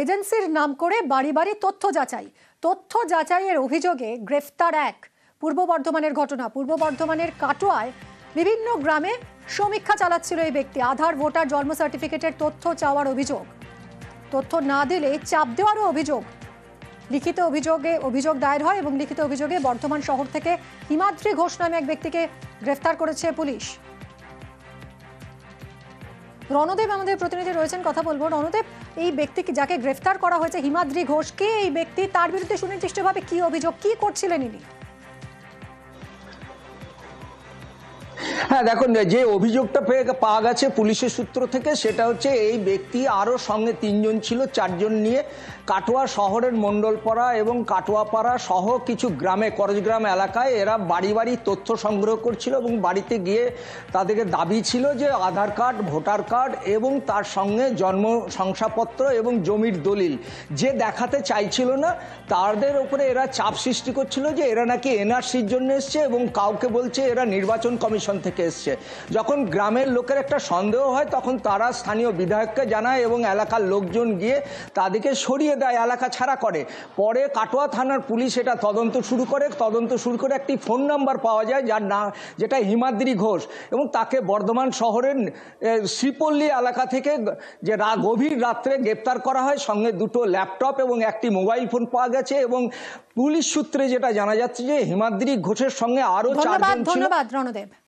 এজেন্সির নাম করে বাড়ি বাড়ি তথ্য যাচাইয়ের অভিযোগে গ্রেফতার এক। পূর্ব বর্ধমানের ঘটনা। পূর্ব বর্ধমানের কাটোয়ায় বিভিন্ন গ্রামে সমীক্ষা চালাচ্ছিল এই ব্যক্তি। আধার, ভোটার, জন্ম সার্টিফিকেটের তথ্য চাওয়ার অভিযোগ, তথ্য না দিলে চাপ দেওয়ারও অভিযোগ। লিখিত অভিযোগ দায়ের হয় এবং লিখিত অভিযোগে বর্ধমান শহর থেকে হিমাদ্রি ঘোষ নামে এক ব্যক্তিকে গ্রেফতার করেছে পুলিশ। রণদেব আমাদের প্রতিনিধি রয়েছেন, কথা বলবো। রণদেব, এই ব্যক্তিকে যাকে গ্রেফতার করা হয়েছে হিমাদ্রি ঘোষ, কে এই ব্যক্তি? তার বিরুদ্ধে সুনির্দিষ্টভাবে কি অভিযোগ, কি করছিলেন ইনি? হ্যাঁ দেখুন, যে অভিযোগটা পাওয়া গেছে পুলিশের সূত্র থেকে সেটা হচ্ছে এই ব্যক্তি আরও সঙ্গে তিনজন ছিল, চারজন নিয়ে কাটোয়া শহরের মণ্ডলপাড়া এবং কাটোয়াপাড়া সহ কিছু গ্রামে, করজগ্রাম এলাকায় এরা বাড়ি বাড়ি তথ্য সংগ্রহ করছিল এবং বাড়িতে গিয়ে তাদেরকে দাবি ছিল যে আধার কার্ড, ভোটার কার্ড এবং তার সঙ্গে জন্ম শংসাপত্র এবং জমির দলিল যে দেখাতে চাইছিল না তাদের উপরে এরা চাপ সৃষ্টি করছিল যে এরা নাকি এনআরসির জন্য এসছে এবং কাউকে বলছে এরা নির্বাচন কমিশন থেকে এসছে। যখন গ্রামের লোকের একটা সন্দেহ হয় তখন তারা স্থানীয় বিধায়ককে জানায় এবং এলাকার লোকজন গিয়ে তাদেরকে সরিয়ে দেয়, এলাকা ছাড়া করে। পরে কাটোয়া থানার পুলিশ এটা তদন্ত শুরু করে একটি ফোন নাম্বার পাওয়া যায় যেটা হিমাদ্রি ঘোষ, এবং তাকে বর্ধমান শহরের শ্রীপল্লী এলাকা থেকে যে গভীর রাত্রে গ্রেপ্তার করা হয়। সঙ্গে দুটো ল্যাপটপ এবং একটি মোবাইল ফোন পাওয়া গেছে এবং পুলিশ সূত্রে যেটা জানা যাচ্ছে যে হিমাদ্রি ঘোষের সঙ্গে আরও চারজন ছিল। ধন্যবাদ রণদেব।